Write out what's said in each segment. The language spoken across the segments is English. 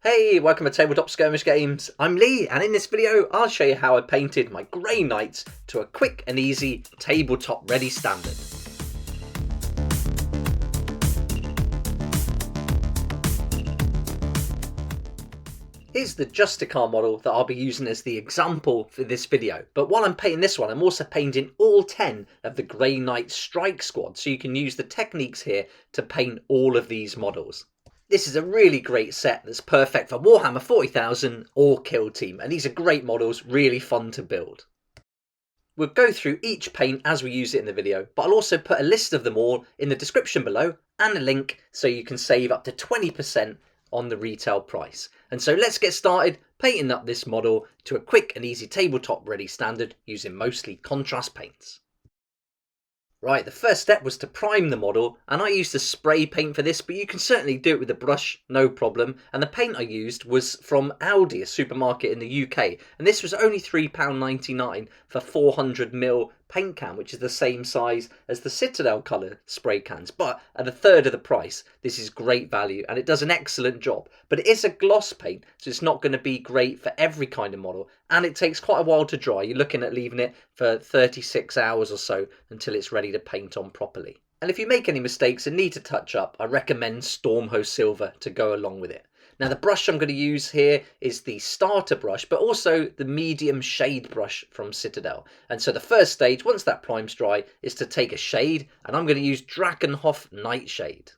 Hey, welcome to Tabletop Skirmish Games. I'm Lee, and in this video I'll show you how I painted my Grey Knights to a quick and easy tabletop ready standard. Here's the Justicar model that I'll be using as the example for this video, but while I'm painting this one I'm also painting all 10 of the Grey Knight Strike Squad, so you can use the techniques here to paint all of these models. This is a really great set that's perfect for Warhammer 40,000 or Kill Team, and these are great models, really fun to build. We'll go through each paint as we use it in the video, but I'll also put a list of them all in the description below and a link so you can save up to 20% on the retail price. And so let's get started painting up this model to a quick and easy tabletop ready standard using mostly contrast paints. Right, the first step was to prime the model, and I used a spray paint for this, but you can certainly do it with a brush, no problem. And the paint I used was from Aldi, a supermarket in the UK, and this was only £3.99 for 400ml paint can, which is the same size as the Citadel colour spray cans, but at a third of the price. This is great value, and it does an excellent job. But it is a gloss paint, so it's not going to be great for every kind of model, and it takes quite a while to dry. You're looking at leaving it for 36 hours or so until it's ready to paint on properly. And if you make any mistakes and need to touch up, I recommend Stormhost Silver to go along with it. Now the brush I'm going to use here is the starter brush, but also the medium shade brush from Citadel. And so the first stage, once that prime's dry, is to take a shade, and I'm going to use Drakenhoff Nightshade.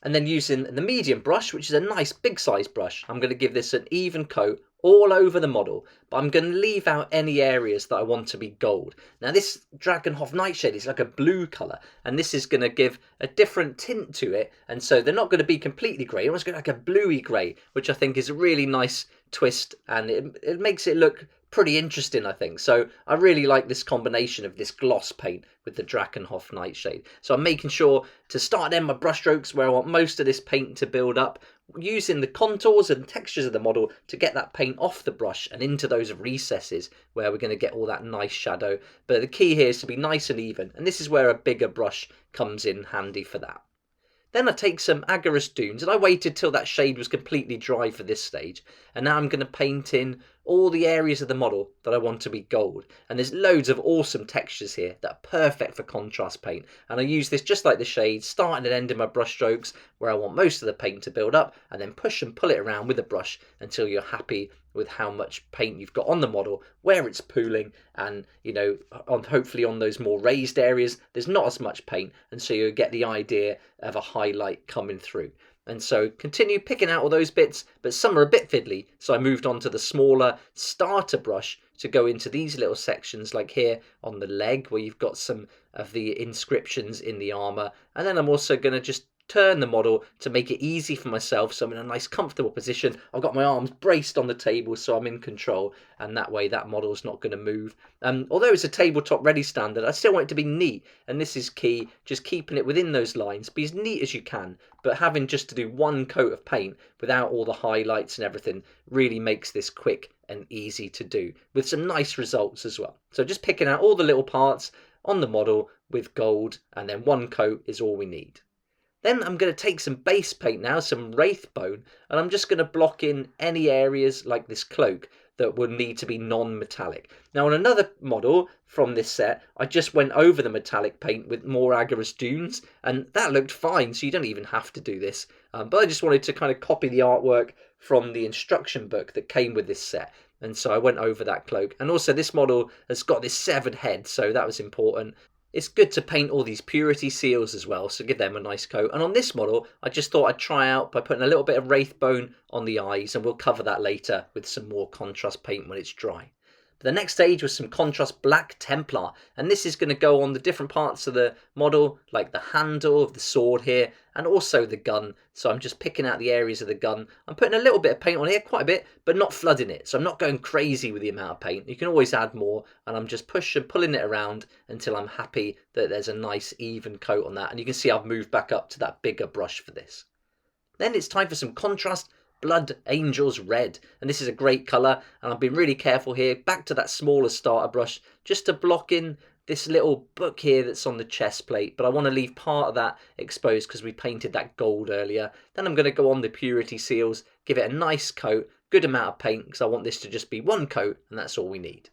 And then using the medium brush, which is a nice big size brush, I'm going to give this an even coat all over the model, but I'm going to leave out any areas that I want to be gold. Now this Drakenhoff Nightshade is like a blue colour, and this is going to give a different tint to it, and so they're not going to be completely grey, it's going to be like a bluey grey, which I think is a really nice twist, and it makes it look pretty interesting, I think. So I really like this combination of this gloss paint with the Drakenhoff Nightshade. So I'm making sure to start in my brush strokes where I want most of this paint to build up, using the contours and textures of the model to get that paint off the brush and into those recesses where we're going to get all that nice shadow. But the key here is to be nice and even, and this is where a bigger brush comes in handy for that. Then I take some Aggaros dunes, and I waited till that shade was completely dry for this stage. And now I'm going to paint in all the areas of the model that I want to be gold. And there's loads of awesome textures here that are perfect for contrast paint. And I use this just like the shades, starting and ending my brush strokes where I want most of the paint to build up, and then push and pull it around with a brush until you're happy with how much paint you've got on the model, where it's pooling, and hopefully on those more raised areas there's not as much paint, and so you get the idea of a highlight coming through. And so continue picking out all those bits, but some are a bit fiddly, so I moved on to the smaller starter brush to go into these little sections, like here on the leg where you've got some of the inscriptions in the armour. And then I'm also going to just turn the model to make it easy for myself, so I'm in a nice comfortable position. I've got my arms braced on the table so I'm in control, and that way that model's not going to move. Although it's a tabletop ready standard, I still want it to be neat, and this is key, just keeping it within those lines, be as neat as you can, but having just to do one coat of paint without all the highlights and everything really makes this quick and easy to do, with some nice results as well. So just picking out all the little parts on the model with gold, and then one coat is all we need. Then I'm going to take some base paint now, some Wraithbone, and I'm just going to block in any areas like this cloak that would need to be non-metallic. Now on another model from this set, I just went over the metallic paint with more Aggaros dunes, and that looked fine, so you don't even have to do this. But I just wanted to kind of copy the artwork from the instruction book that came with this set, and so I went over that cloak. And also this model has got this severed head, so that was important. It's good to paint all these purity seals as well, so give them a nice coat. And on this model, I just thought I'd try out by putting a little bit of Wraithbone on the eyes, and we'll cover that later with some more contrast paint when it's dry. But the next stage was some contrast black Templar, and this is going to go on the different parts of the model, like the handle of the sword here, and also the gun. So I'm just picking out the areas of the gun. I'm putting a little bit of paint on here, quite a bit, but not flooding it. So I'm not going crazy with the amount of paint. You can always add more, and I'm just pushing, pulling it around until I'm happy that there's a nice even coat on that. And you can see I've moved back up to that bigger brush for this. Then it's time for some contrast Blood Angels Red, and this is a great colour, and I've been really careful here, back to that smaller starter brush, just to block in this little book here that's on the chest plate, but I want to leave part of that exposed because we painted that gold earlier. Then I'm going to go on the purity seals give it a nice coat, good amount of paint, because I want this to just be one coat, and that's all we need.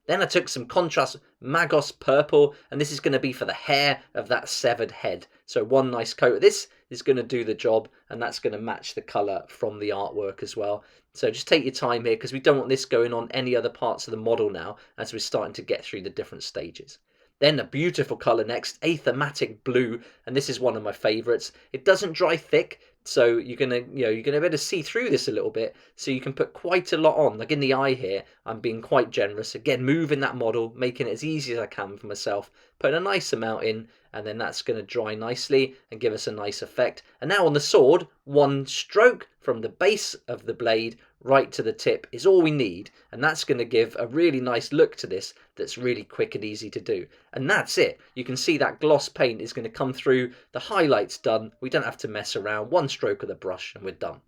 Then I took some contrast Magos purple, and this is going to be for the hair of that severed head. So one nice coat of this is going to do the job, and that's going to match the colour from the artwork as well. So just take your time here, because we don't want this going on any other parts of the model now, as we're starting to get through the different stages. Then a beautiful colour next, Aethermatic Blue, and this is one of my favourites. It doesn't dry thick, so you're gonna be able to see through this a little bit, so you can put quite a lot on. Like in the eye here, I'm being quite generous. Again, moving that model, making it as easy as I can for myself, putting a nice amount in, and then that's going to dry nicely and give us a nice effect. And now on the sword, one stroke from the base of the blade right to the tip is all we need, and that's going to give a really nice look to this that's really quick and easy to do. And that's it. You can see that gloss paint is going to come through, the highlights done, we don't have to mess around, one stroke of the brush and we're done.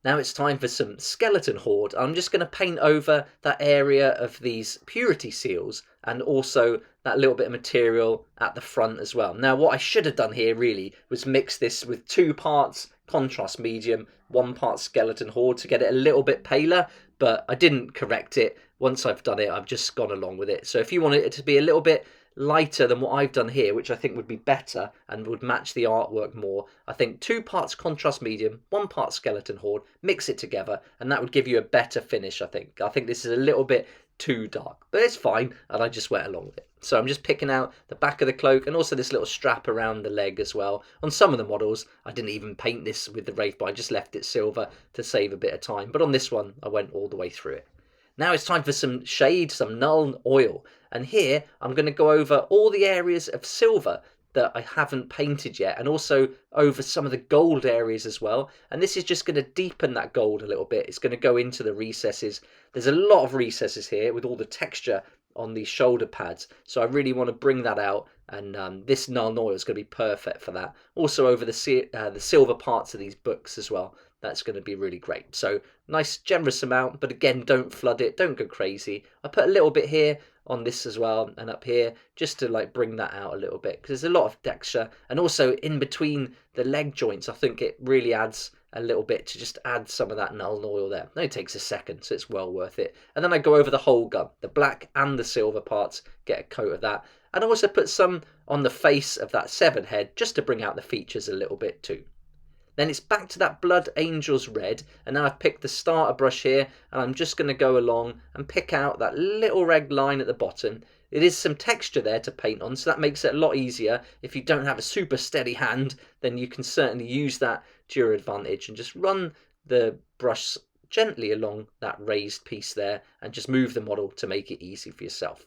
Now it's time for some skeleton horde. I'm just going to paint over that area of these purity seals and also that little bit of material at the front as well. Now what I should have done here really was mix this with 2 parts contrast medium, 1 part skeleton horde to get it a little bit paler, but I didn't correct it. Once I've done it, I've just gone along with it. So if you wanted it to be a little bit lighter than what I've done here, which I think would be better and would match the artwork more, I think 2 parts contrast medium, 1 part skeleton horde, mix it together, and that would give you a better finish. I think this is a little bit too dark, but it's fine, and I just went along with it. So I'm just picking out the back of the cloak and also this little strap around the leg as well. On some of the models I didn't even paint this with the Wraithbone, I just left it silver to save a bit of time, but on this one I went all the way through it. Now it's time for some shade, some Null Oil, and here I'm going to go over all the areas of silver that I haven't painted yet, and also over some of the gold areas as well. And this is just going to deepen that gold a little bit. It's going to go into the recesses. There's a lot of recesses here with all the texture on these shoulder pads, so I really want to bring that out, and this Null Oil is going to be perfect for that. Also over the silver parts of these books as well, that's going to be really great. So nice generous amount, but again, don't flood it, don't go crazy. I put a little bit here on this as well and up here, just to like bring that out a little bit, because there's a lot of texture, and also in between the leg joints I think it really adds a little bit to just add some of that Null Oil there. It only takes a second, so it's well worth it. And then I go over the whole gun, the black and the silver parts, get a coat of that, and I also put some on the face of that severed head just to bring out the features a little bit too. Then it's back to that Blood Angels red, and now I've picked the starter brush here, and I'm just going to go along and pick out that little red line at the bottom. It is some texture there to paint on, so that makes it a lot easier. If you don't have a super steady hand, then you can certainly use that to your advantage and just run the brush gently along that raised piece there and just move the model to make it easy for yourself.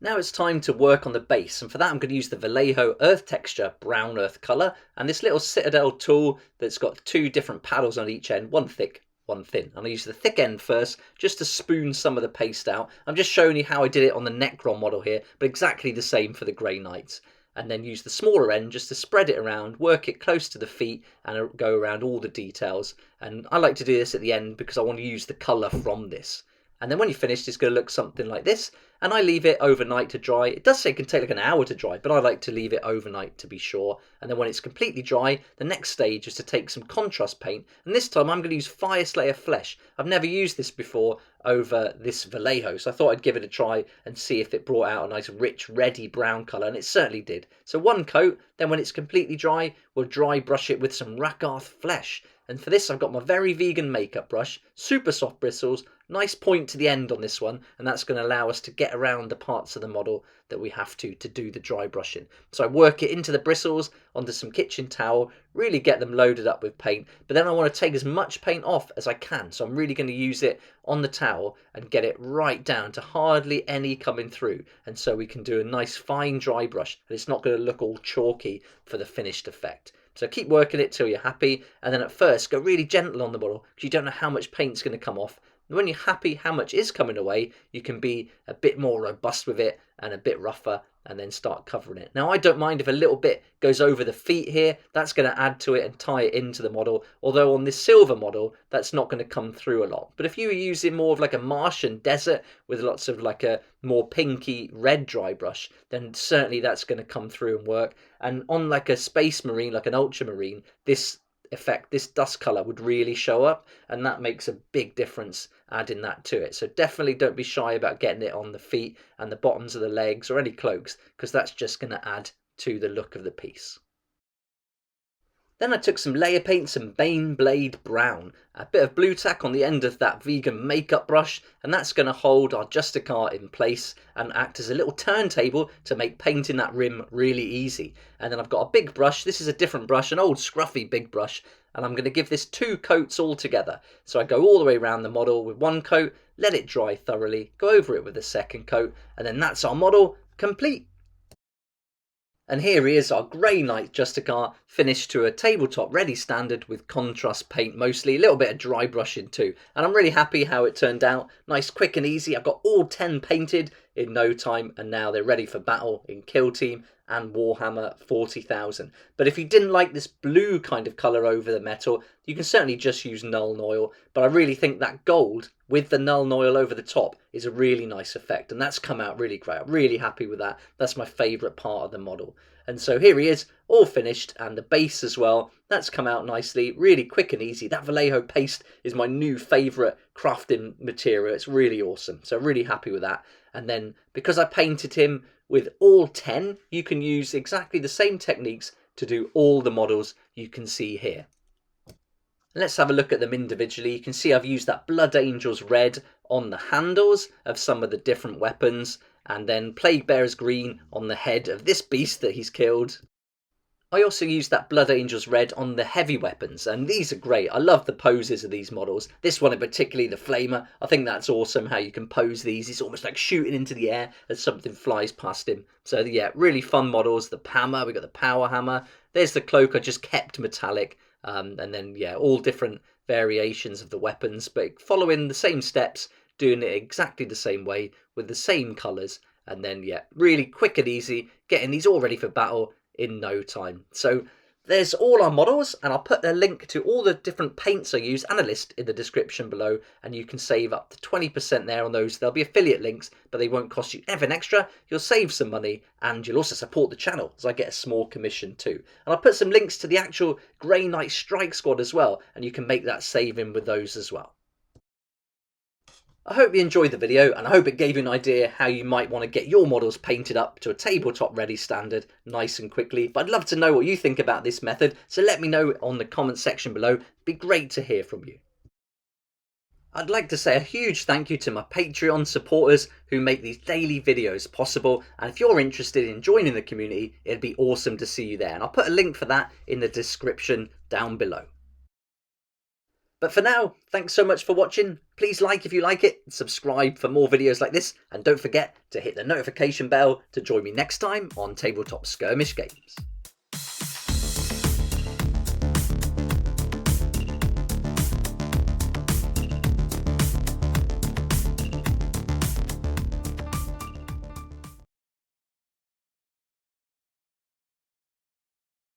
Now it's time to work on the base, and for that I'm going to use the Vallejo Earth Texture Brown Earth colour and this little Citadel tool that's got 2 different paddles on each end, one thick, one thin. I'm going to use the thick end first just to spoon some of the paste out. I'm just showing you how I did it on the Necron model here, but exactly the same for the Grey Knights. And then use the smaller end just to spread it around, work it close to the feet and go around all the details. And I like to do this at the end because I want to use the colour from this. And then when you're finished, it's going to look something like this. And I leave it overnight to dry. It does say it can take like an hour to dry, but I like to leave it overnight to be sure. And then when it's completely dry, the next stage is to take some contrast paint. And this time I'm going to use Fyreslayer Flesh. I've never used this before over this Vallejo, so I thought I'd give it a try and see if it brought out a nice rich reddy brown colour, and it certainly did. So one coat, then when it's completely dry, we'll dry brush it with some Rakarth Flesh. And for this I've got my very vegan makeup brush, super soft bristles, nice point to the end on this one, and that's going to allow us to get around the parts of the model that we have to do the dry brushing. So I work it into the bristles onto some kitchen towel, really get them loaded up with paint, but then I want to take as much paint off as I can, so I'm really going to use it on the towel and get it right down to hardly any coming through, and so we can do a nice fine dry brush and it's not going to look all chalky for the finished effect. So keep working it till you're happy, and then at first go really gentle on the model because you don't know how much paint's going to come off. And when you're happy how much is coming away, you can be a bit more robust with it and a bit rougher, and then start covering it. Now I don't mind if a little bit goes over the feet here, that's going to add to it and tie it into the model, although on this silver model that's not going to come through a lot. But if you were using more of like a Martian desert with lots of like a more pinky red dry brush, then certainly that's going to come through and work. And on like a space marine, like an ultramarine, this effect, this dust colour would really show up, and that makes a big difference adding that to it. So definitely don't be shy about getting it on the feet and the bottoms of the legs or any cloaks, because that's just going to add to the look of the piece. Then I took some layer paint, some Baneblade brown, a bit of blue tack on the end of that vegan makeup brush, and that's going to hold our Justicar in place and act as a little turntable to make painting that rim really easy. And then I've got a big brush. This is a different brush, an old scruffy big brush, and I'm going to give this 2 coats all together. So I go all the way around the model with 1 coat, let it dry thoroughly, go over it with a 2nd coat, and then that's our model complete. And here he is, our Grey Knight Justicar, finished to a tabletop ready standard with contrast paint mostly, a little bit of dry brushing too. And I'm really happy how it turned out. Nice, quick and easy. I've got all 10 painted in no time, and now they're ready for battle in Kill Team and Warhammer 40,000. But if you didn't like this blue kind of colour over the metal, you can certainly just use Null Oil. But I really think that gold with the Null Oil over the top is a really nice effect, and that's come out really great. I'm really happy with that. That's my favourite part of the model. And so here he is, all finished, and the base as well. That's come out nicely, really quick and easy. That Vallejo paste is my new favourite crafting material. It's really awesome. So really happy with that. And then because I painted him with all 10, you can use exactly the same techniques to do all the models you can see here. Let's have a look at them individually. You can see I've used that Blood Angels red on the handles of some of the different weapons, and then Plague Bearers green on the head of this beast that he's killed. I also used that Blood Angels red on the heavy weapons, and these are great. I love the poses of these models. This one in particularly, the Flamer, I think that's awesome how you can pose these. It's almost like shooting into the air as something flies past him. So yeah, really fun models. The hammer, we got the power hammer. There's the cloak, I just kept metallic. And then yeah, all different variations of the weapons, but following the same steps, doing it exactly the same way with the same colours, and then yeah, really quick and easy, getting these all ready for battle in no time. So there's all our models, and I'll put a link to all the different paints I use and a list in the description below, and you can save up to 20% there on those. There'll be affiliate links, but they won't cost you anything extra. You'll save some money, and you'll also support the channel, as I get a small commission too. And I'll put some links to the actual Grey Knight Strike Squad as well, and you can make that saving with those as well. I hope you enjoyed the video, and I hope it gave you an idea how you might want to get your models painted up to a tabletop ready standard nice and quickly. But I'd love to know what you think about this method, so let me know on the comment section below. It'd be great to hear from you. I'd like to say a huge thank you to my Patreon supporters who make these daily videos possible, and if you're interested in joining the community, it'd be awesome to see you there, and I'll put a link for that in the description down below. But for now, thanks so much for watching. Please like if you like it, subscribe for more videos like this, and don't forget to hit the notification bell to join me next time on Tabletop Skirmish Games.